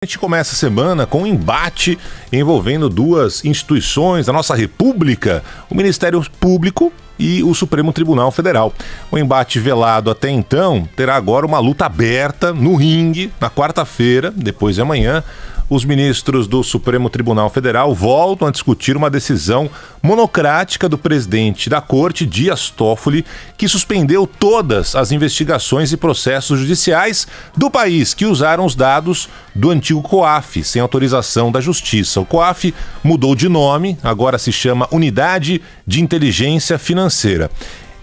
A gente começa a semana com um embate envolvendo duas instituições da nossa República, o Ministério Público e o Supremo Tribunal Federal. O embate velado até então terá agora uma luta aberta no ringue na quarta-feira, depois de amanhã. Os ministros do Supremo Tribunal Federal voltam a discutir uma decisão monocrática do presidente da Corte, Dias Toffoli, que suspendeu todas as investigações e processos judiciais do país que usaram os dados do antigo COAF, sem autorização da Justiça. O COAF mudou de nome, agora se chama Unidade de Inteligência Financeira.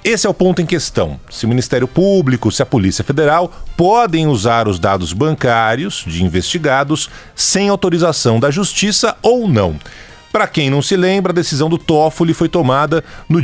Esse é o ponto em questão. Se o Ministério Público, se a Polícia Federal podem usar os dados bancários de investigados sem autorização da Justiça ou não. Para quem não se lembra, a decisão do Toffoli foi tomada no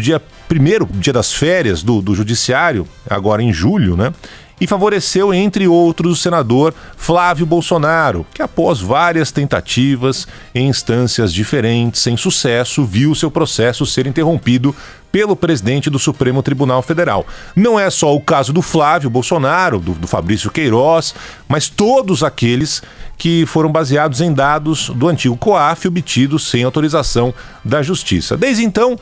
primeiro dia das férias do Judiciário, agora em julho, né? E favoreceu, entre outros, o senador Flávio Bolsonaro, que após várias tentativas em instâncias diferentes, sem sucesso, viu seu processo ser interrompido pelo presidente do Supremo Tribunal Federal. Não é só o caso do Flávio Bolsonaro, do Fabrício Queiroz, mas todos aqueles que foram baseados em dados do antigo COAF obtidos sem autorização da Justiça. Desde então,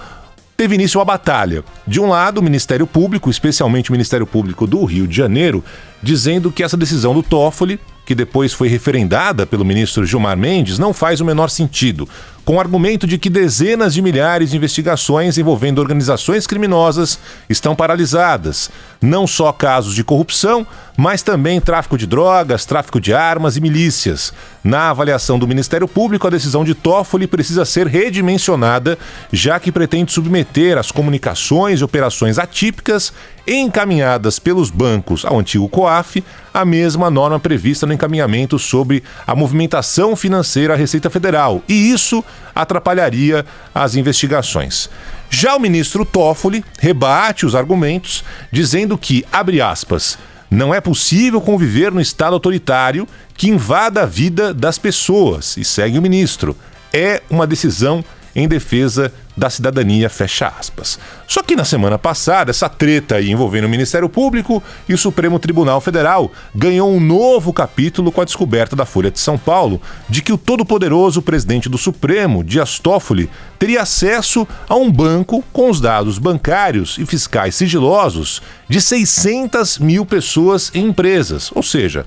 teve início uma batalha. De um lado, o Ministério Público, especialmente o Ministério Público do Rio de Janeiro, dizendo que essa decisão do Toffoli, que depois foi referendada pelo ministro Gilmar Mendes, não faz o menor sentido, com o argumento de que dezenas de milhares de investigações envolvendo organizações criminosas estão paralisadas. Não só casos de corrupção, mas também tráfico de drogas, tráfico de armas e milícias. Na avaliação do Ministério Público, a decisão de Toffoli precisa ser redimensionada, já que pretende submeter as comunicações e operações atípicas encaminhadas pelos bancos ao antigo COAF à mesma norma prevista no encaminhamento sobre a movimentação financeira à Receita Federal, e isso atrapalharia as investigações. Já o ministro Toffoli rebate os argumentos, dizendo que, abre aspas, não é possível conviver no Estado autoritário que invada a vida das pessoas, e segue o ministro, é uma decisão em defesa da cidadania, fecha aspas. Só que na semana passada, essa treta aí envolvendo o Ministério Público e o Supremo Tribunal Federal ganhou um novo capítulo com a descoberta da Folha de São Paulo de que o todo-poderoso presidente do Supremo, Dias Toffoli, teria acesso a um banco com os dados bancários e fiscais sigilosos de 600 mil pessoas e empresas, ou seja,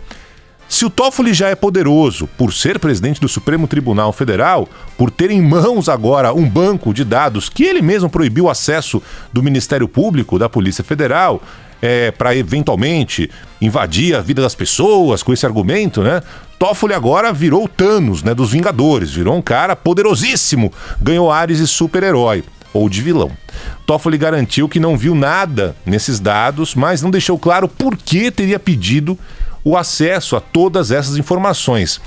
se o Toffoli já é poderoso por ser presidente do Supremo Tribunal Federal, por ter em mãos agora um banco de dados que ele mesmo proibiu o acesso do Ministério Público, da Polícia Federal, para eventualmente invadir a vida das pessoas com esse argumento, né? Toffoli agora virou o Thanos, né, dos Vingadores, virou um cara poderosíssimo, ganhou ares de super-herói ou de vilão. Toffoli garantiu que não viu nada nesses dados, mas não deixou claro por que teria pedido o acesso a todas essas informações.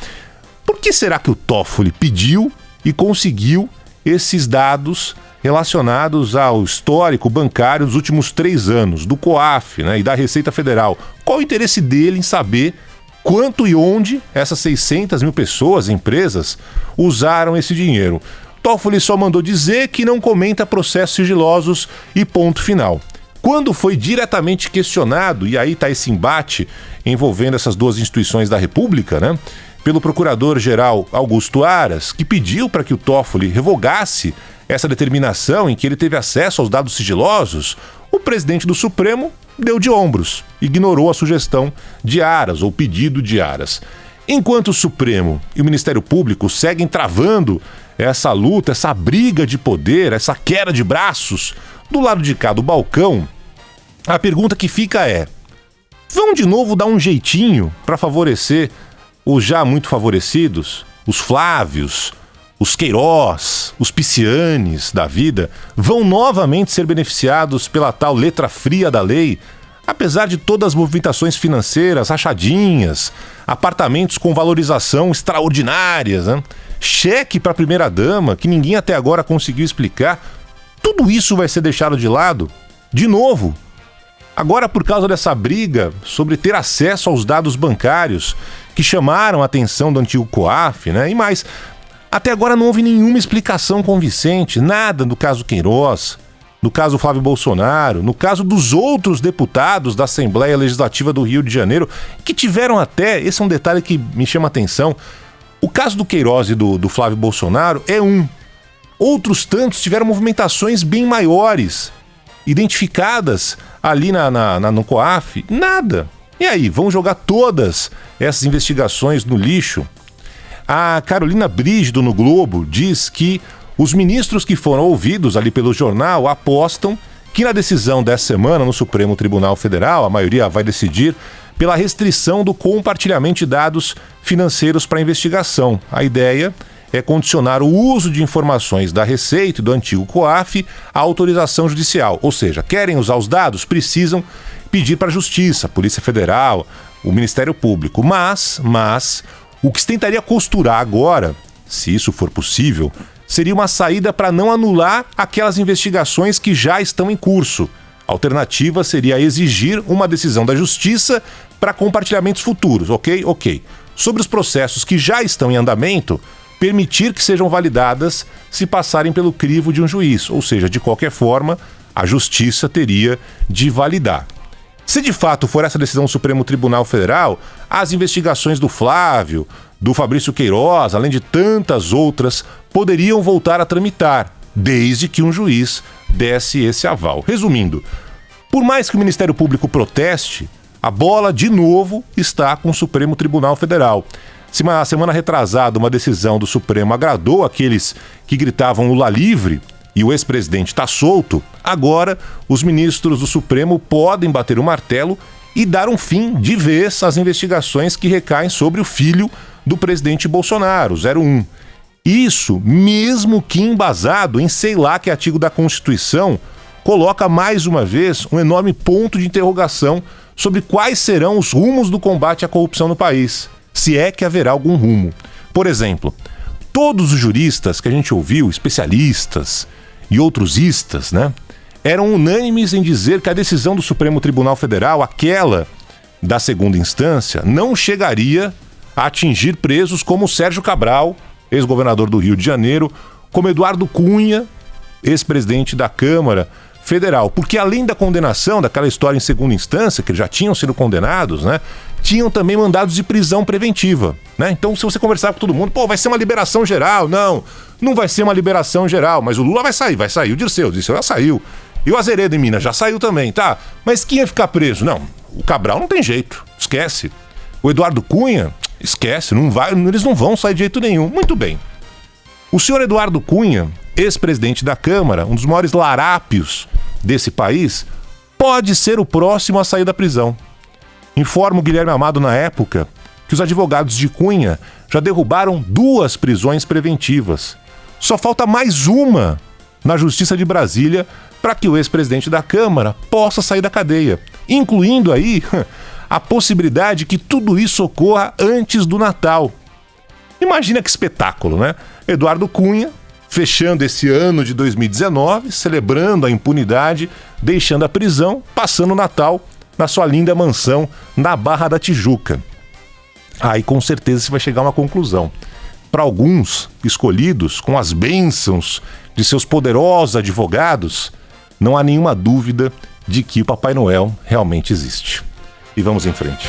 Por que será que o Toffoli pediu e conseguiu esses dados relacionados ao histórico bancário dos últimos 3 anos, do COAF, né, e da Receita Federal? Qual o interesse dele em saber quanto e onde essas 600 mil pessoas, empresas, usaram esse dinheiro? Toffoli só mandou dizer que não comenta processos sigilosos e ponto final. Quando foi diretamente questionado, e aí está esse embate envolvendo essas duas instituições da República, né, pelo procurador-geral Augusto Aras, que pediu para que o Toffoli revogasse essa determinação em que ele teve acesso aos dados sigilosos, o presidente do Supremo deu de ombros, ignorou a sugestão de Aras, ou pedido de Aras. Enquanto o Supremo e o Ministério Público seguem travando essa luta, essa briga de poder, essa queda de braços, do lado de cá do balcão, a pergunta que fica é: vão de novo dar um jeitinho para favorecer os já muito favorecidos? Os Flávios, os Queiroz, os Piscianes da vida vão novamente ser beneficiados pela tal letra fria da lei? Apesar de todas as movimentações financeiras, rachadinhas, apartamentos com valorização extraordinárias, né? Cheque para a primeira-dama, que ninguém até agora conseguiu explicar, tudo isso vai ser deixado de lado? De novo? Agora, por causa dessa briga sobre ter acesso aos dados bancários que chamaram a atenção do antigo COAF, né? E mais, até agora não houve nenhuma explicação convincente, nada no caso Queiroz, no caso Flávio Bolsonaro, no caso dos outros deputados da Assembleia Legislativa do Rio de Janeiro, que tiveram até, esse é um detalhe que me chama a atenção, O caso do Queiroz e do Flávio Bolsonaro é um. Outros tantos tiveram movimentações bem maiores, identificadas ali no COAF. Nada. E aí, vão jogar todas essas investigações no lixo? A Carolina Brígido, no Globo, diz que os ministros que foram ouvidos ali pelo jornal apostam que na decisão dessa semana no Supremo Tribunal Federal, a maioria vai decidir pela restrição do compartilhamento de dados financeiros para investigação. A ideia é condicionar o uso de informações da Receita e do antigo COAF à autorização judicial. Ou seja, querem usar os dados, precisam pedir para a Justiça, Polícia Federal, o Ministério Público. Mas o que se tentaria costurar agora, se isso for possível, seria uma saída para não anular aquelas investigações que já estão em curso. A alternativa seria exigir uma decisão da Justiça para compartilhamentos futuros, ok? Sobre os processos que já estão em andamento, permitir que sejam validadas se passarem pelo crivo de um juiz, ou seja, de qualquer forma, a Justiça teria de validar. Se de fato for essa decisão do Supremo Tribunal Federal, as investigações do Flávio, do Fabrício Queiroz, além de tantas outras, poderiam voltar a tramitar, desde que um juiz desse esse aval. Resumindo, por mais que o Ministério Público proteste, a bola, de novo, está com o Supremo Tribunal Federal. Se na semana retrasada uma decisão do Supremo agradou aqueles que gritavam Lula livre e o ex-presidente está solto, agora os ministros do Supremo podem bater o martelo e dar um fim de vez às investigações que recaem sobre o filho do presidente Bolsonaro, 01. Isso, mesmo que embasado em sei lá que artigo da Constituição, coloca mais uma vez um enorme ponto de interrogação sobre quais serão os rumos do combate à corrupção no país, se é que haverá algum rumo. Por exemplo, todos os juristas que a gente ouviu, especialistas e outros istas, eram unânimes em dizer que a decisão do Supremo Tribunal Federal, aquela da segunda instância, não chegaria a atingir presos como Sérgio Cabral, ex-governador do Rio de Janeiro, como Eduardo Cunha, ex-presidente da Câmara Federal, porque além da condenação, daquela história em segunda instância, que já tinham sido condenados, tinham também mandados de prisão preventiva, Então, se você conversar com todo mundo, vai ser uma liberação geral. Não vai ser uma liberação geral, mas o Lula vai sair, o Dirceu já saiu. E o Azeredo em Minas já saiu também, tá? Mas quem ia ficar preso? Não, o Cabral não tem jeito, esquece. O Eduardo Cunha, esquece, eles não vão sair de jeito nenhum. Muito bem. O senhor Eduardo Cunha, ex-presidente da Câmara, um dos maiores larápios desse país, pode ser o próximo a sair da prisão. Informa o Guilherme Amado na época que os advogados de Cunha já derrubaram 2 prisões preventivas. Só falta mais uma na Justiça de Brasília para que o ex-presidente da Câmara possa sair da cadeia, incluindo aí a possibilidade que tudo isso ocorra antes do Natal. Imagina que espetáculo, Eduardo Cunha fechando esse ano de 2019, celebrando a impunidade, deixando a prisão, passando o Natal na sua linda mansão na Barra da Tijuca. Aí com certeza você vai chegar a uma conclusão. Para alguns escolhidos, com as bênçãos de seus poderosos advogados, não há nenhuma dúvida de que o Papai Noel realmente existe. E vamos em frente.